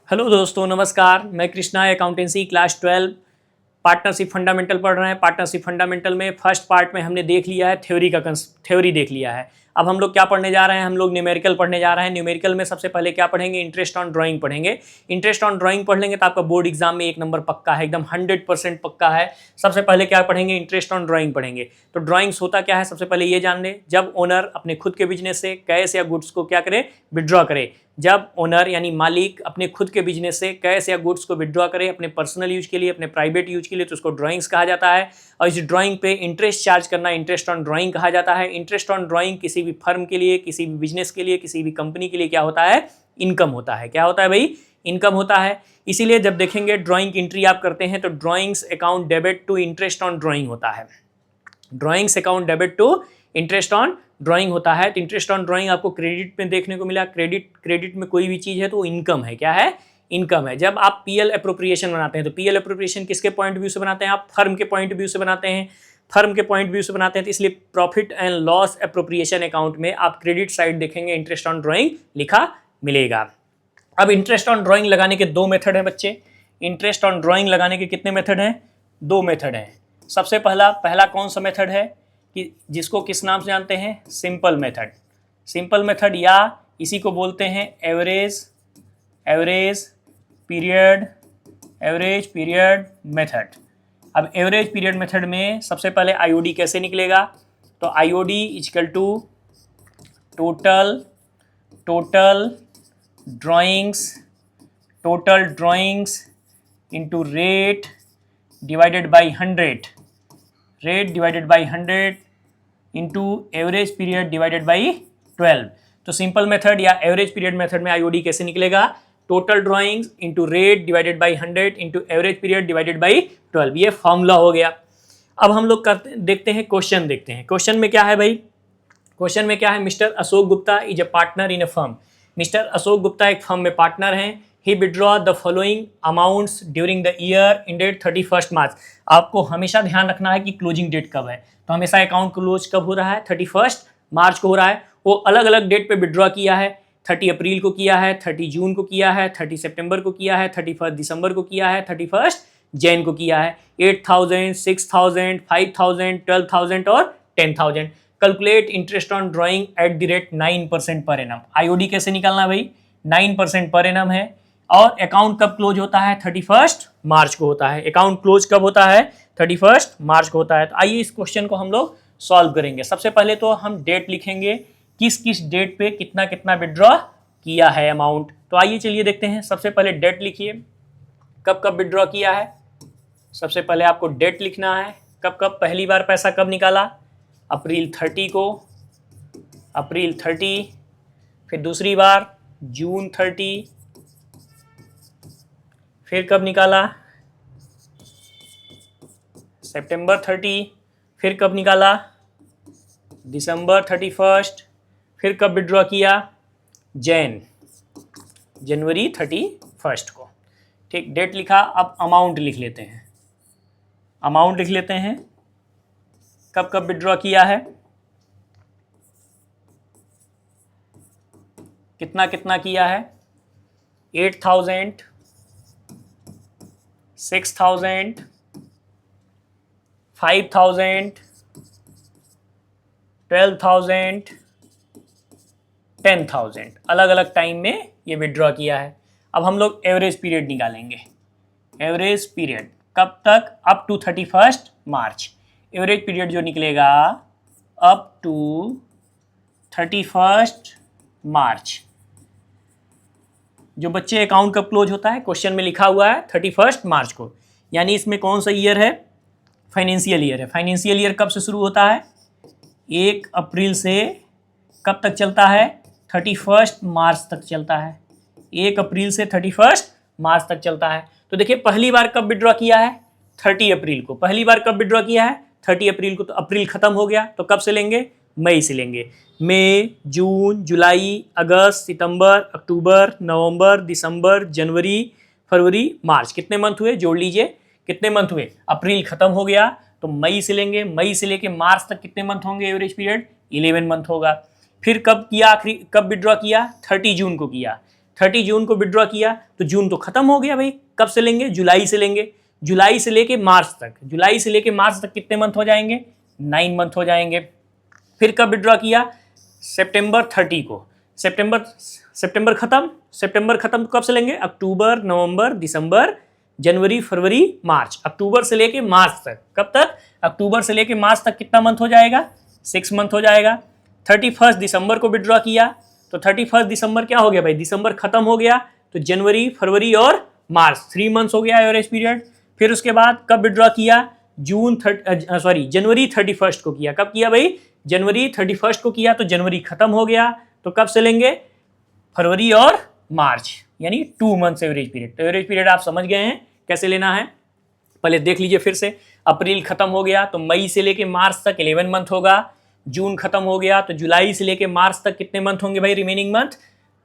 Hello दोस्तों, नमस्कार। मैं Krishna accountancy class 12 partnership fundamental पढ़ रहे हैं। पार्टनरशिप फंडामेंटल में फर्स्ट पार्ट में हमने देख लिया है थ्योरी देख लिया है। अब हम लोग क्या पढ़ने जा रहे हैं? हम लोग न्यूमेरिकल पढ़ने जा रहे हैं। न्यूमेरिकल में सबसे पहले क्या पढ़ेंगे? इंटरेस्ट ऑन ड्राइंग पढ़ेंगे। इंटरेस्ट ऑन ड्राइंग पढ़ लेंगे तो आपका बोर्ड एग्जाम में 1 नंबर पक्का है, एकदम 100% पक्का है। सबसे पहले क्या पढ़ेंगे? इंटरेस्ट ऑन ड्राइंग पढ़ेंगे। तो ड्राइंग्स होता क्या है, सबसे पहले ये जान ले। जब ओनर अपने खुद के बिजनेस से कैश या गुड्स को क्या करे? विड्रॉ करे। जब ओनर यानी मालिक अपने खुद के बिजनेस से कैश या गुड्स को विड्रॉ करे अपने पर्सनल यूज के लिए, अपने प्राइवेट यूज के लिए, तो उसको ड्राइंग्स कहा जाता है। और इस ड्राइंग पे इंटरेस्ट चार्ज करना इंटरेस्ट ऑन ड्राइंग कहा जाता है। इंटरेस्ट ऑन ड्राइंग किसी भी फर्म के लिए, किसी भी बिजनेस के लिए, किसी भी कंपनी के लिए क्या होता है? इनकम होता है। क्या होता है भाई? इनकम होता है। इसीलिए जब देखेंगे ड्राइंग की एंट्री आप करते हैं तो drawings account debit to interest on drawing होता है। Drawings account debit to interest on drawing होता है। तो इंटरेस्ट ऑन ड्राइंग आपको क्रेडिट में देखने को मिला। क्रेडिट में कोई भी चीज़ है तो वो इनकम है। क्या है? इनकम है। जब आप पीएल अप्रोप्रिएशन बनाते हैं तो पीएल अप्रोप्रिएशन किसके पॉइंट व्यू से बनाते हैं? आप फर्म के पॉइंट व्यू से बनाते हैं। फर्म के पॉइंट व्यू से बनाते हैं तो इसलिए profit and loss appropriation account में आप क्रेडिट साइड देखेंगे, इंटरेस्ट ऑन ड्राइंग लिखा मिलेगा। अब इंटरेस्ट ऑन ड्राइंग लगाने के 2 मेथड हैं बच्चे। इंटरेस्ट ऑन ड्राइंग लगाने के कितने मेथड हैं? 2 मेथड हैं। सबसे पहला कौन सा मेथड है कि जिसको किस नाम से जानते हैं? Simple method. सिंपल मेथड या इसी को बोलते हैं एवरेज पीरियड मेथड। अब एवरेज पीरियड मेथड में सबसे पहले आईओडी कैसे निकलेगा? तो IOD equal to total drawings into rate divided by 100 into average period divided by 12। तो सिंपल मेथड या एवरेज पीरियड मेथड में आईओडी कैसे निकलेगा? Total drawings into rate divided by 100 into average period divided by 12। ये formula हो गया। अब हम लोग देखते हैं क्वेश्चन। देखते हैं क्वेश्चन में क्या है भाई। क्वेश्चन में क्या है? Mister Ashok Gupta is a partner in a firm. Mister Ashok Gupta एक फर्म में पार्टनर हैं। He withdraw the following amounts during the year ended 31 March. आपको हमेशा ध्यान रखना है कि क्लोजिंग डेट कब है। तो हमेशा अकाउंट क्लोज कब हो रहा है? 31 मार्च को हो रहा है। वो अलग अलग डेट पे विड्रॉ किया है। 30 अप्रैल को किया है, 30 जून को किया है, 30 सितंबर को किया है, 31 दिसंबर को किया है, 31 जैन को किया है। 8,000, 6,000, 5,000, 12,000 और 10,000। Calculate interest on drawing at the rate 9% per annum. IOD कैसे निकालना भाई? 9% पर एनम है। और अकाउंट कब क्लोज होता है? 31 मार्च को होता है। अकाउंट क्लोज कब होता है? 31 मार्च को होता है। तो आइए इस क्वेश्चन को हम लोग सॉल्व करेंगे। सबसे पहले तो हम डेट लिखेंगे, किस किस डेट पे कितना कितना विड्रॉ किया है अमाउंट। तो आइए चलिए देखते हैं। सबसे पहले डेट लिखिए, कब कब विड्रॉ किया है। सबसे पहले आपको डेट लिखना है। कब कब पहली बार पैसा कब निकाला? अप्रैल 30 को, अप्रैल 30। फिर दूसरी बार जून 30। फिर कब निकाला? सितंबर 30। फिर कब निकाला? दिसंबर 31। फिर कब विड्रॉ किया? जनवरी 31 को। ठीक, डेट लिखा। अब अमाउंट लिख लेते हैं। अमाउंट लिख लेते हैं, कब कब विड्रॉ किया है, कितना कितना किया है। 8,000, 6,000, 5,000, 12,000, 10,000। अलग अलग टाइम में ये विड्रॉ किया है। अब हम लोग एवरेज पीरियड निकालेंगे। एवरेज पीरियड कब तक? Up to 31 March. Average period जो निकलेगा अप टू 31 मार्च। जो बच्चे अकाउंट कब क्लोज होता है? क्वेश्चन में लिखा हुआ है 31 मार्च को। यानी इसमें कौन सा ईयर है? फाइनेंशियल ईयर है। फाइनेंशियल ईयर कब से शुरू होता है? 1 अप्रैल से कब तक चलता है? 31 मार्च तक चलता है। 1 अप्रैल से 31 मार्च तक चलता है। तो देखिए पहली बार कब विड्रॉ किया है? 30 अप्रैल को। पहली बार कब विड्रॉ किया है? 30 अप्रैल को। तो अप्रैल खत्म हो गया, तो कब से लेंगे? मई से लेंगे। मई, जून, जुलाई, अगस्त, सितंबर, अक्टूबर, नवंबर, दिसंबर, जनवरी, फरवरी, मार्च। कितने मंथ हुए? जोड़ लीजिए, कितने मंथ हुए? अप्रैल खत्म हो गया तो मई से लेंगे। मई से लेके मार्च तक कितने मंथ होंगे? एवरेज पीरियड 11 मंथ होगा। फिर कब किया? आखिरी कब विड्रॉ किया? 30 जून को किया। 30 जून को विड्रॉ किया तो जून तो खत्म हो गया भाई, कब से लेंगे, जुलाई से लेंगे, जुलाई से लेके मार्च तक, जुलाई से लेके मार्च तक कितने मंथ हो जाएंगे, 9 मंथ हो जाएंगे। फिर कब विड्रॉ किया, सितंबर 30 को, सितंबर खत्म, सितंबर खत्म तो कब से लेंगे, अक्टूबर, नवंबर, दिसंबर, जनवरी, फरवरी, मार्च, अक्टूबर से लेके मार्च तक, कब तक, अक्टूबर से लेके मार्च तक कितना मंथ हो जाएगा, 6 मंथ हो जाएगा। 31 दिसंबर को विड्रॉ किया तो 31 दिसंबर क्या हो गया भाई, दिसंबर खत्म हो गया तो जनवरी, फरवरी और मार्च, 3 मंथ्स हो गया एवरेज पीरियड। फिर उसके बाद कब विड्रॉ किया, जनवरी 31 को किया, कब किया भाई, जनवरी 31 को किया तो जनवरी खत्म हो गया तो कब से लेंगे, फरवरी और मार्च, यानी 2 मंथ्स एवरेज पीरियड। तो एवरेज पीरियड आप समझ गए हैं कैसे लेना है, पहले देख लीजिए फिर से। अप्रैल खत्म हो गया तो मई से लेके मार्च तक 11 मंथ होगा, जून खत्म हो गया तो जुलाई से लेके मार्च तक कितने मंथ होंगे भाई, रिमेनिंग मंथ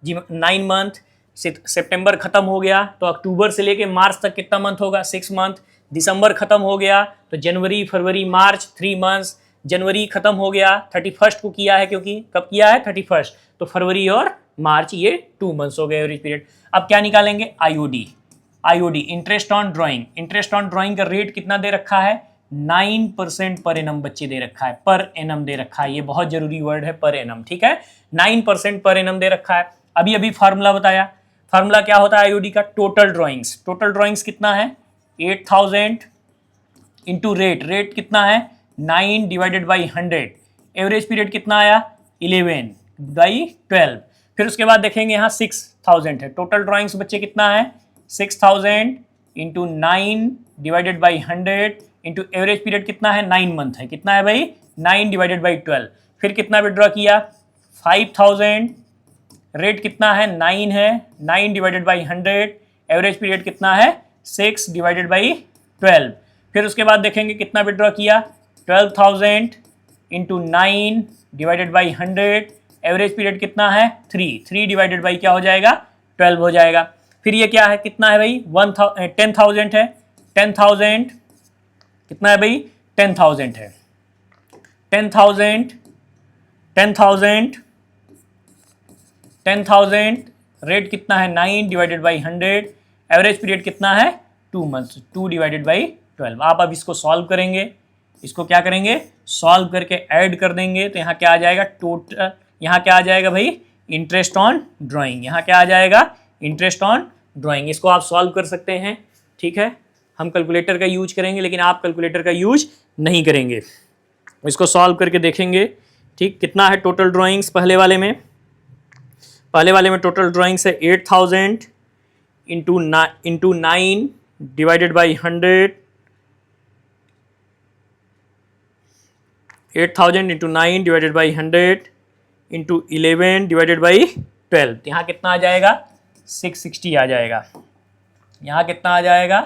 जी 9 मंथ। सितंबर खत्म हो गया तो अक्टूबर से लेके मार्च तक कितना मंथ होगा, 6 मंथ। दिसंबर खत्म हो गया तो जनवरी, फरवरी, मार्च, 3 मंथ्स। जनवरी खत्म हो गया, 31 को किया है, क्योंकि कब किया है, 31, तो फरवरी और मार्च, ये 2 मंथ्स हो गए एवरेज पीरियड। अब क्या निकालेंगे, IOD, interest on drawing. Interest on drawing का रेट कितना दे रखा है, 9% पर एनम बच्चे दे रखा है, पर एनम दे रखा है, ये बहुत जरूरी वर्ड है, पर एनम, ठीक है, 9% पर एनम दे रखा है। अभी फार्मूला बताया, फार्मूला क्या होता है आईओडी का, टोटल ड्राइंग्स कितना है, 8000 इंटू रेट कितना है, 9 डिवाइडेड बाई 100, एवरेज पीरियड कितना आया, 11 बाई 12। फिर उसके बाद देखेंगे यहाँ 6000 है, टोटल ड्राइंग्स बच्चे कितना है, 6000 into 9 divided by 100 into average period कितना है, 9 मंथ है, कितना है भाई, 9 डिवाइडेड बाई 12। फिर कितना विड्रॉ किया, 5000, रेट कितना है, 9 है, 9 डिवाइडेड बाई 100, एवरेज पीरियड कितना है, 6 डिवाइडेड बाई 12। फिर उसके बाद देखेंगे कितना विड्रॉ किया, 12000 into 9 divided by 100, average period कितना है, 3 डिवाइडेड बाई क्या हो जाएगा, 12 हो जाएगा। फिर ये क्या है, कितना है भाई, 10,000 है, 10,000 कितना है भाई, 10,000 है, 10,000 रेट कितना है, 9 डिवाइडेड बाई 100, एवरेज पीरियड कितना है, 2 मंथ्स, 2 डिवाइडेड बाई 12। आप अब इसको सॉल्व करेंगे, इसको क्या करेंगे, सॉल्व करके ऐड कर देंगे तो यहाँ क्या आ जाएगा, टोटल, यहाँ क्या आ जाएगा भाई, इंटरेस्ट ऑन ड्राइंग, यहाँ क्या आ जाएगा, इंटरेस्ट ऑन ड्राइंग। इसको आप सॉल्व कर सकते हैं, ठीक है, हम कैलकुलेटर का यूज करेंगे लेकिन आप कैलकुलेटर का यूज नहीं करेंगे, इसको सॉल्व करके देखेंगे, ठीक, कितना है टोटल ड्राइंग्स, पहले वाले में टोटल ड्राइंग्स है 8000 into 9 divided by 100, 8000 into 9 divided by 100 into 11 divided by 12, यहाँ कितना आ जाएगा, 660 आ जाएगा, यहाँ कितना आ जाएगा,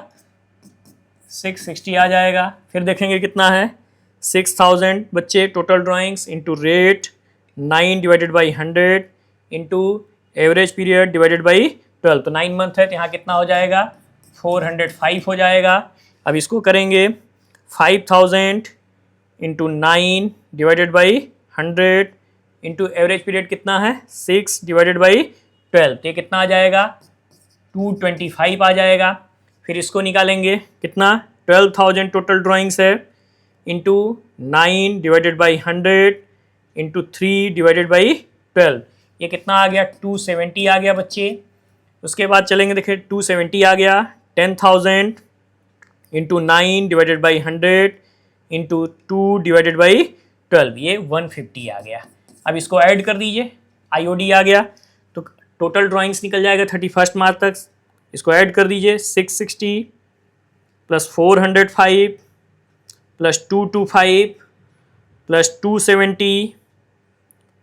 660 आ जाएगा। फिर देखेंगे कितना है, 6000 बच्चे total drawings into rate 9 divided by 100 into average period divided by 12, तो 9 मंथ है तो यहाँ कितना हो जाएगा, 405 हो जाएगा। अब इसको करेंगे 5000 into 9 divided by 100 into average period कितना है, 6 डिवाइडेड बाई 12, तो ये कितना आ जाएगा, 225 आ जाएगा। फिर इसको निकालेंगे कितना, 12,000 टोटल ड्राइंग्स है into 9 divided by 100 into 3 divided by 12, ये कितना आ गया, 270 आ गया बच्चे। उसके बाद चलेंगे, देखिए 270 आ गया, 10,000 into 9 divided by 100 into 2 divided by 12, ये 150 आ गया। अब इसको ऐड कर दीजिए, आईओडी आ गया तो टोटल ड्राइंग्स निकल जाएगा 31 मार्च तक, इसको ऐड कर दीजिए, 660 प्लस 405 प्लस 225 प्लस 270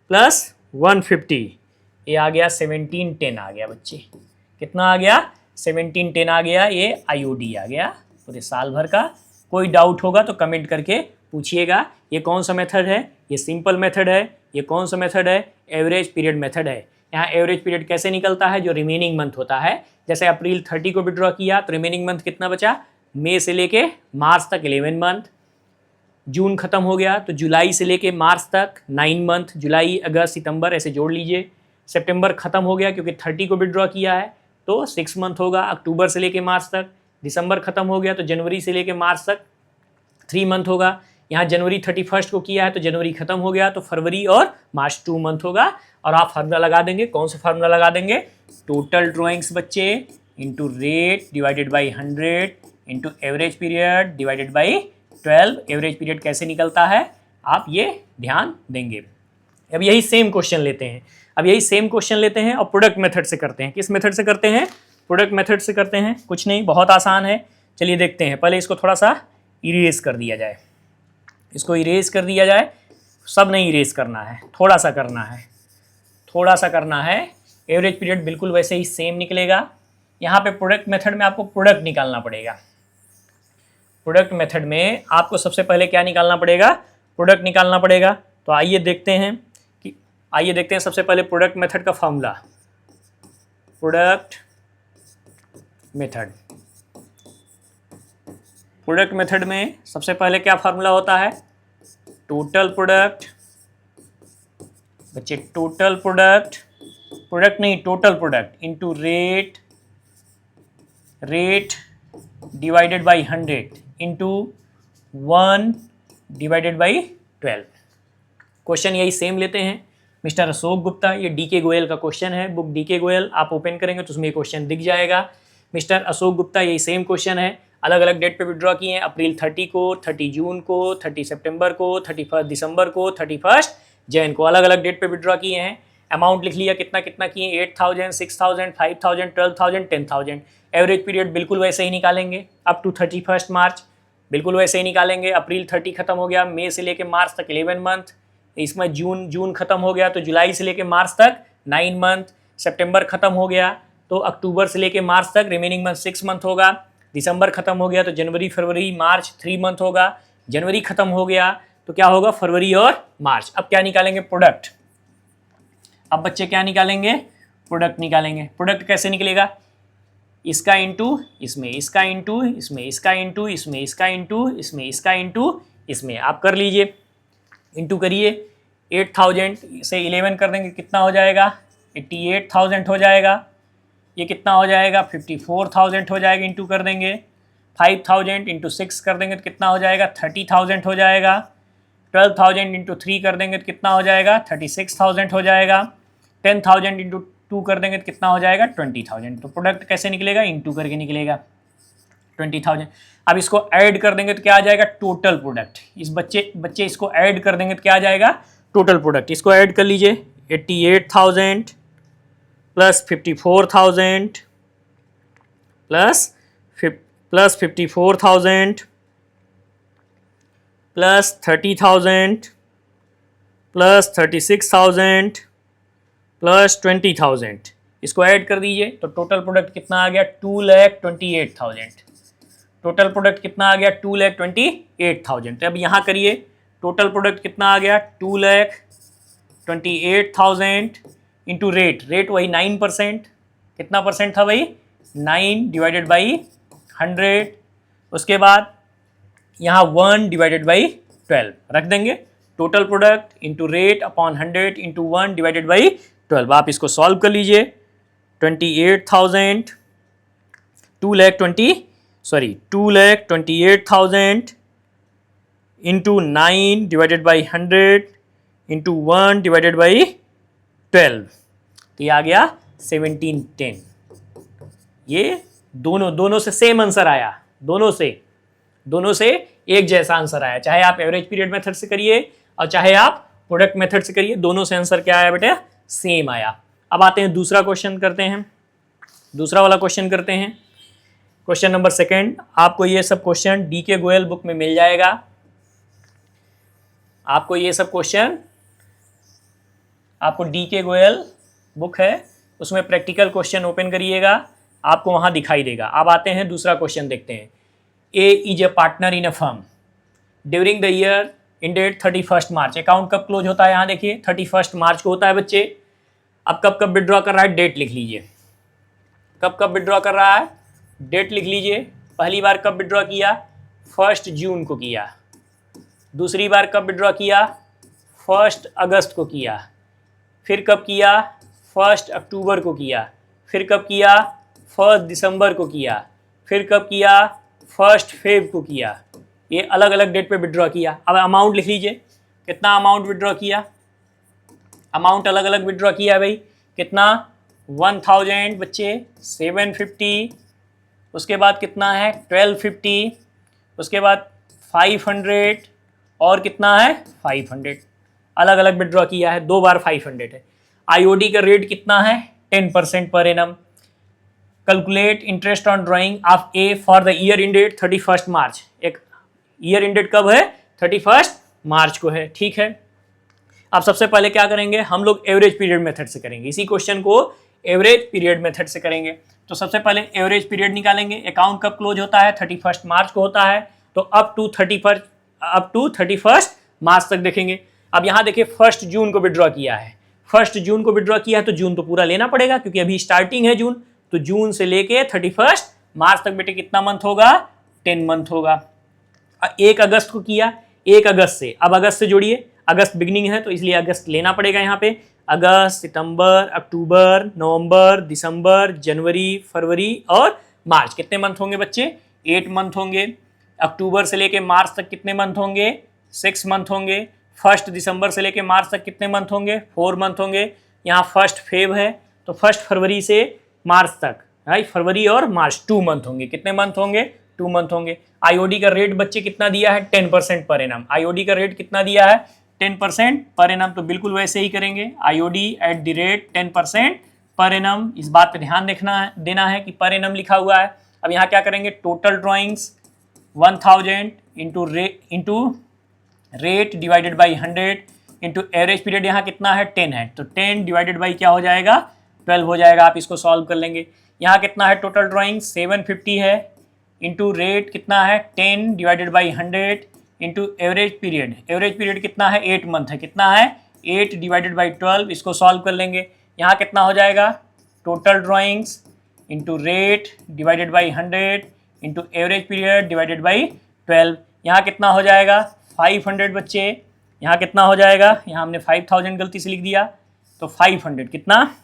प्लस 150, ये आ गया 1710 आ गया बच्चे, कितना आ गया, 1710 आ गया, ये आईओडी आ गया पूरे साल भर का। कोई डाउट होगा तो कमेंट करके पूछिएगा। ये कौन सा मेथड है, ये सिंपल मेथड है, ये कौन सा मेथड है, एवरेज पीरियड मेथड है। यहाँ एवरेज पीरियड कैसे निकलता है, जो रिमेनिंग मंथ होता है, जैसे अप्रैल 30 को विड्रॉ किया तो रिमेनिंग मंथ कितना बचा, मई से लेके मार्च तक 11 मंथ, जून खत्म हो गया तो जुलाई से लेके मार्च तक 9 मंथ, जुलाई, अगस्त, सितंबर ऐसे जोड़ लीजिए। सितंबर खत्म हो गया क्योंकि 30 को विड्रॉ किया है तो 6 मंथ होगा अक्टूबर से लेके मार्च तक। दिसंबर खत्म हो गया तो जनवरी से लेके मार्च तक 3 मंथ होगा। यहाँ जनवरी 31 को किया है तो जनवरी खत्म हो गया तो फरवरी और मार्च 2 मंथ होगा। और आप फार्मूला लगा देंगे, कौन सा फार्मूला लगा देंगे? टोटल ड्रॉइंग्स बच्चे into rate divided by 100 into average period divided by 12। Average period कैसे निकलता है आप ये ध्यान देंगे। अब यही सेम क्वेश्चन लेते हैं, और प्रोडक्ट मेथड से करते हैं। किस मेथड से करते हैं? प्रोडक्ट मेथड से करते हैं। कुछ नहीं, बहुत आसान है। चलिए देखते हैं। पहले इसको थोड़ा सा इरेज कर दिया जाए, सब नहीं इरेज करना है, थोड़ा सा करना है। एवरेज पीरियड बिल्कुल वैसे ही सेम निकलेगा। यहाँ पे प्रोडक्ट मेथड में आपको प्रोडक्ट निकालना पड़ेगा। प्रोडक्ट मेथड में आपको सबसे पहले क्या निकालना पड़ेगा? प्रोडक्ट निकालना पड़ेगा। तो आइए देखते हैं सबसे पहले प्रोडक्ट मेथड का फॉर्मूला। प्रोडक्ट मेथड में सबसे पहले क्या फार्मूला होता है? टोटल प्रोडक्ट बच्चे, total product into rate divided by 100 into 1 divided by 12। Question यही सेम लेते हैं। मिस्टर अशोक गुप्ता, ये डीके गोयल का क्वेश्चन है, बुक डीके गोयल आप ओपन करेंगे तो उसमें ये क्वेश्चन दिख जाएगा। मिस्टर अशोक गुप्ता, यही सेम क्वेश्चन है, अलग अलग डेट पे विड्रॉ किए हैं। अप्रैल 30 को, 30 जून को, 30 सितंबर को, 31 दिसंबर को, 31 जैन को, अलग अलग डेट पे विड्रॉ किए हैं। अमाउंट लिख लिया, कितना कितना किए, 8000, 6000, 5000, 12000, 10000। एवरेज पीरियड बिल्कुल वैसे ही निकालेंगे, अप टू 31 मार्च बिल्कुल वैसे ही निकालेंगे। अप्रैल 30 खत्म हो गया, मई से लेके मार्च तक 11 मंथ। इसमें जून खत्म हो गया तो जुलाई से लेके मार्च तक 9 मंथ। सितंबर खत्म हो गया तो अक्टूबर से लेके मार्च तक रिमेनिंग मंथ 6 मंथ होगा। दिसंबर खत्म हो गया तो जनवरी फरवरी मार्च 3 मंथ होगा। जनवरी खत्म हो गया तो क्या होगा? फरवरी और मार्च। अब क्या निकालेंगे? प्रोडक्ट। अब बच्चे क्या निकालेंगे? प्रोडक्ट निकालेंगे। प्रोडक्ट कैसे निकलेगा? इसका इंटू इसमें, इसका इंटू इसमें, इसका इंटू इसमें, इसका इंटू इसमें, इसका इंटू इसमें। आप कर लीजिए, इंटू करिए। 8000 से 11 कर देंगे, कितना हो जाएगा? 88,000 हो जाएगा। ये कितना हो जाएगा? 54,000 हो जाएगा। इंटू कर देंगे 5000 इंटू 6 कर देंगे तो कितना हो जाएगा? 30,000 हो जाएगा। 12,000 इंटू 3 कर देंगे तो कितना हो जाएगा? 36,000 हो जाएगा। 10,000 इंटू 2 कर देंगे तो कितना हो जाएगा? 20,000। तो प्रोडक्ट कैसे निकलेगा? इंटू करके निकलेगा 20,000। अब इसको ऐड कर देंगे तो क्या आ जाएगा? Total product. इस बच्चे इसको ऐड कर देंगे तो क्या आ जाएगा? Total product. इसको ऐड कर लीजिए, 88,000 plus 54,000 plus 54,000 plus 30,000 plus 36,000 plus 20,000। इसको ऐड कर दीजिए तो टोटल प्रोडक्ट कितना आ गया? 2,28,000। टोटल प्रोडक्ट कितना आ गया? 2,28,000। तो अब यहाँ करिए, टोटल प्रोडक्ट कितना आ गया? 2,28,000 इंटू रेट वही 9%। कितना परसेंट था भाई? 9 डिवाइडेड बाई 100। उसके बाद यहाँ 1 डिवाइडेड बाई 12 रख देंगे। Total product into rate upon 100 into 1 divided by 12। आप इसको सॉल्व कर लीजिए। 2,28,000 into 9 divided by 100 into 1 divided by 12, तो ये आ गया 1710। ये दोनों से सेम आंसर आया, दोनों से एक जैसा आंसर आया। चाहे आप एवरेज पीरियड मेथड से करिए और चाहे आप प्रोडक्ट मेथड से करिए, दोनों से आंसर क्या आया बेटा? सेम आया। अब आते हैं दूसरा क्वेश्चन करते हैं, दूसरा वाला क्वेश्चन करते हैं। Question number 2। आपको ये सब क्वेश्चन डीके गोयल बुक में मिल जाएगा। आपको ये सब क्वेश्चन आपको डीके गोयल बुक है, उसमें प्रैक्टिकल क्वेश्चन ओपन करिएगा, आपको वहां दिखाई देगा। अब आते हैं दूसरा क्वेश्चन देखते हैं। A is a partner in a firm during the year ended 31 March. Account कब क्लोज होता है? यहाँ देखिए 31 मार्च को होता है बच्चे। अब कब विड्रॉ कर रहा है? डेट लिख लीजिए। कब विड्रॉ कर रहा है? डेट लिख लीजिए। पहली बार कब विड्रॉ किया? 1 जून को किया। दूसरी बार कब विड्रॉ किया? 1 अगस्त को किया। फिर कब किया? 1 अक्टूबर को किया, फिर कब किया 1 दिसंबर को किया, फिर कब किया 1 फेब को किया। ये अलग अलग डेट पे विड्रॉ किया। अब अमाउंट लिख लीजिए, कितना अमाउंट विड्रॉ किया, अमाउंट अलग अलग विड्रॉ किया है भाई। कितना 1000 बच्चे, 750, उसके बाद कितना है 1250, उसके बाद 500 और कितना है 500। अलग अलग विड्रॉ किया है, 2 बार 500 है। आईओडी का रेट कितना है 10% per annum. Calculate interest on drying of A for the year ended 31 मार्च। एक ईयर इंडेड कब है 31 मार्च को है, ठीक है। अब सबसे पहले क्या करेंगे हम लोग एवरेज पीरियड मेथड से करेंगे, इसी क्वेश्चन को एवरेज पीरियड मेथड से करेंगे। तो सबसे पहले एवरेज पीरियड निकालेंगे। अकाउंट कब क्लोज होता है 31 मार्च को होता है, तो अप टू 31 मार्च तक देखेंगे। अब यहाँ देखिए 1 जून को विड्रॉ किया है, 1 जून को विड्रॉ किया है तो जून तो पूरा लेना पड़ेगा क्योंकि अभी स्टार्टिंग है जून। तो जून से लेके 31 मार्च तक बेटे कितना मंथ होगा 10 मंथ होगा। 1 अगस्त को किया, 1 अगस्त से, अब अगस्त से जोड़िए, अगस्त बिगनिंग है तो इसलिए अगस्त लेना पड़ेगा यहाँ पे। अगस्त, सितंबर, अक्टूबर, नवंबर, दिसंबर, जनवरी, फरवरी और मार्च, कितने मंथ होंगे बच्चे 8 मंथ होंगे। अक्टूबर से लेके मार्च तक कितने मंथ होंगे 6 मंथ होंगे। 1 दिसंबर से लेके मार्च तक कितने मंथ होंगे 4 मंथ होंगे। यहाँ 1 फेब है तो 1 फरवरी से मार्च तक, राइट, फरवरी और मार्च 2 मंथ होंगे। कितने मंथ होंगे 2 मंथ होंगे। आईओडी का रेट बच्चे कितना दिया है 10% पर एनम। आईओडी का रेट कितना दिया है 10% पर एनम, तो बिल्कुल वैसे ही करेंगे। IOD at the rate 10% per annum. इस बात पे ध्यान देना है कि पर एनम लिखा हुआ है। अब यहाँ क्या करेंगे total drawings 1000 into rate divided by 100 into average period यहाँ कितना है 10 है, तो 10 डिवाइडेड बाई क्या हो जाएगा 12 हो जाएगा। आप इसको सॉल्व कर लेंगे। यहाँ कितना है टोटल ड्राइंग 750 है, इंटू रेट कितना है 10 divided by 100 into average period कितना है 8 मंथ है, कितना है 8 डिवाइडेड बाई 12। इसको सॉल्व कर लेंगे। यहाँ कितना हो जाएगा total drawings into rate divided by 100 into average period divided by 12। यहाँ कितना हो जाएगा 500 बच्चे। यहाँ कितना हो जाएगा, यहाँ हमने 5000 गलती से लिख दिया तो 500 कितना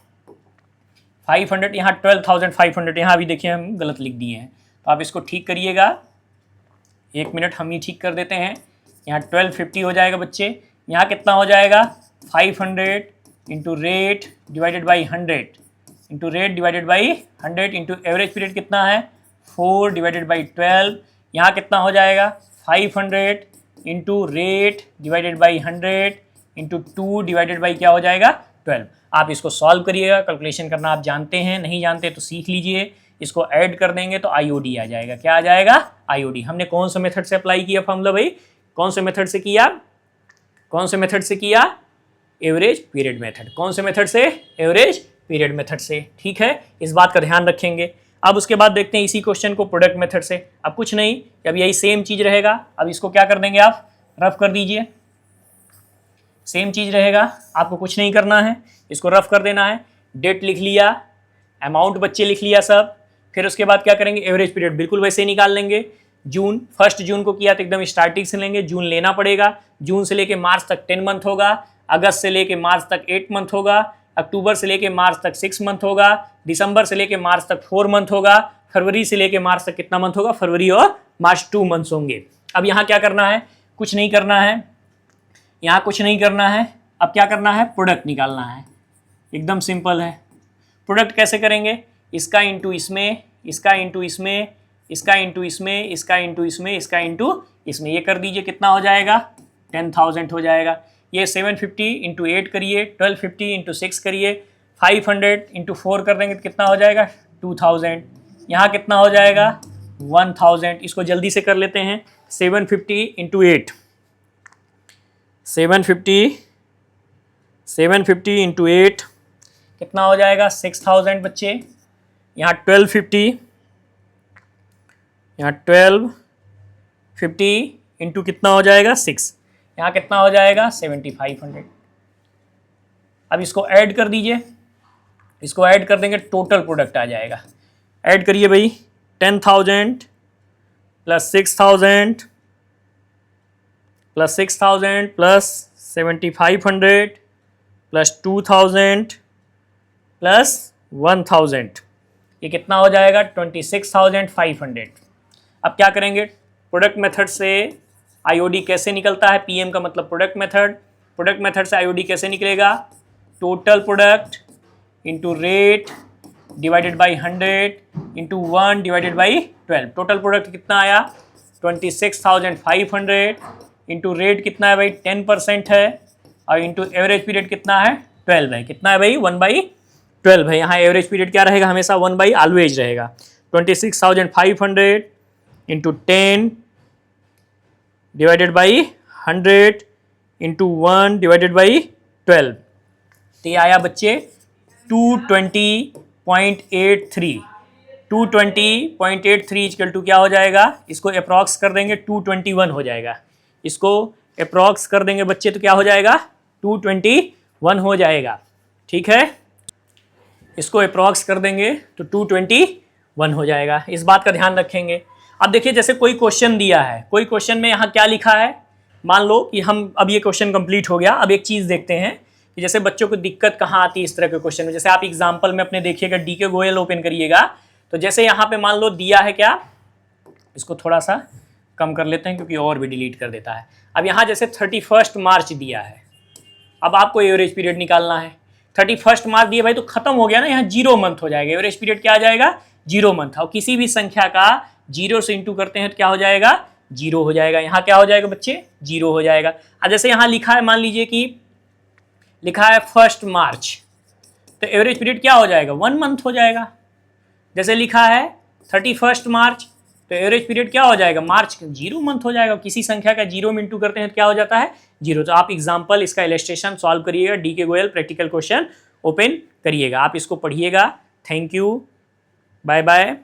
500, यहाँ 12,500, यहाँ भी देखिए हम गलत लिख दिए हैं तो आप इसको ठीक करिएगा। 1 मिनट हम ही ठीक कर देते हैं। यहाँ 1250 हो जाएगा बच्चे। यहाँ कितना हो जाएगा 500 into rate divided by 100 into rate divided by 100 into average period कितना है 4 डिवाइडेड बाई 12। यहाँ कितना हो जाएगा 500 into rate divided by 100 into 2 divided by क्या हो जाएगा 12। आप इसको सॉल्व करिएगा। कैलकुलेशन करना आप जानते हैं, नहीं जानते तो सीख लीजिए। इसको ऐड कर देंगे तो आईओडी आ जाएगा। क्या आ जाएगा आईओडी। हमने कौन से मेथड से अप्लाई किया फॉर्मूला भाई, कौन से मेथड से किया, कौन से मेथड से किया एवरेज पीरियड मेथड। कौन से मेथड से एवरेज पीरियड मेथड से, ठीक है, इस बात का ध्यान रखेंगे। अब उसके बाद देखते हैं इसी क्वेश्चन को प्रोडक्ट मेथड से। अब कुछ नहीं, अब यही सेम चीज रहेगा। अब इसको क्या कर देंगे आप रफ कर दीजिए, सेम चीज रहेगा, आपको कुछ नहीं करना है, इसको रफ कर देना है। डेट लिख लिया, अमाउंट बच्चे लिख लिया सब। फिर उसके बाद क्या करेंगे एवरेज पीरियड बिल्कुल वैसे ही निकाल लेंगे। जून 1 जून को किया तो एकदम स्टार्टिंग से लेंगे, जून लेना पड़ेगा। जून से लेके मार्च तक 10 मंथ होगा, अगस्त से लेके मार्च तक 8 मंथ होगा, अक्टूबर से लेके मार्च तक 6 मंथ होगा, दिसंबर से लेके मार्च तक 4 मंथ होगा, फरवरी से लेके मार्च तक कितना मंथ होगा, फरवरी और मार्च 2 मंथ्स होंगे। अब यहाँ क्या करना है, कुछ नहीं करना है, यहाँ कुछ नहीं करना है। अब क्या करना है प्रोडक्ट निकालना है, एकदम सिंपल है। प्रोडक्ट कैसे करेंगे, इसका इंटू इसमें, इसका इंटू इसमें, इसका इंटू इसमें, इसका इंटू इसमें, इसका इंटू इसमें, ये कर दीजिए कितना हो जाएगा 10,000 हो जाएगा। ये 750 इंटू 8 करिए, 1250 इंटू 6 करिए, 500 इंटू 4 कर देंगे तो कितना हो जाएगा 2000। यहाँ कितना हो जाएगा 1000। इसको जल्दी से कर लेते हैं। 750 इंटू 8, 750 इंटू 8 कितना हो जाएगा 6000 बच्चे। यहाँ 1250, यहाँ 1250 इंटू कितना हो जाएगा 6, यहाँ कितना हो जाएगा 7500। अब इसको ऐड कर दीजिए, इसको ऐड कर देंगे टोटल प्रोडक्ट आ जाएगा। ऐड करिए भाई 10,000 plus 6,000 plus 6,000 plus 7500 plus 2000 plus 1000, ये कितना हो जाएगा 26,500। अब क्या करेंगे, प्रोडक्ट मेथड से आईओडी कैसे निकलता है, पीएम का मतलब प्रोडक्ट मेथड, प्रोडक्ट मेथड से आईओडी कैसे निकलेगा, total product into rate divided by 100 into 1 divided by 12। Total product कितना आया 26,500 इंटू रेट कितना है भाई 10% है, और इंटू एवरेज पीरियड कितना है 12 है। कितना है भाई 1/12 है। यहाँ एवरेज पीरियड क्या रहेगा, हमेशा 1 ऑलवेज रहेगा। 26,500 into 10 divided by 100 into 1 divided by 12, तो ये आया बच्चे 220.83। 220.83 इक्वल टू क्या हो जाएगा, इसको अप्रॉक्स कर देंगे 221 हो जाएगा। इसको अप्रॉक्स कर देंगे बच्चे तो क्या हो जाएगा 221 हो जाएगा। ठीक है, इसको अप्रॉक्स कर देंगे तो 221 हो जाएगा। इस बात का ध्यान रखेंगे। अब देखिए जैसे कोई क्वेश्चन दिया है, कोई क्वेश्चन में यहाँ क्या लिखा है, मान लो कि हम अब ये क्वेश्चन कंप्लीट हो गया। अब एक चीज़ देखते हैं कि जैसे बच्चों को दिक्कत कहाँ आती है इस तरह के क्वेश्चन में। जैसे आप एग्जाम्पल में अपने देखिएगा, डीके गोयल ओपन करिएगा, तो जैसे यहाँ पे मान लो दिया है क्या, इसको थोड़ा सा कम कर लेते हैं क्योंकि और भी डिलीट कर देता है। अब यहाँ जैसे 31 मार्च दिया है, अब आपको एवरेज पीरियड निकालना है। 31 मार्च दिए भाई तो खत्म हो गया ना, यहाँ 0 मंथ हो जाएगा, एवरेज पीरियड क्या आ जाएगा 0 मंथ। और किसी भी संख्या का 0 से इंटू करते हैं तो क्या हो जाएगा 0 हो जाएगा। यहाँ क्या हो जाएगा बच्चे 0 हो जाएगा। अब जैसे यहाँ लिखा है, मान लीजिए कि लिखा है 1 मार्च, तो एवरेज पीरियड क्या हो जाएगा 1 मंथ हो जाएगा। जैसे लिखा है 31 मार्च, तो एवरेज पीरियड क्या हो जाएगा मार्च 0 मंथ हो जाएगा। किसी संख्या का 0 में इंटू करते हैं तो क्या हो जाता है 0। तो आप एग्जाम्पल इसका इलस्ट्रेशन सॉल्व करिएगा, DK Goyal practical question open करिएगा, आप इसको पढ़िएगा। Thank you, bye bye.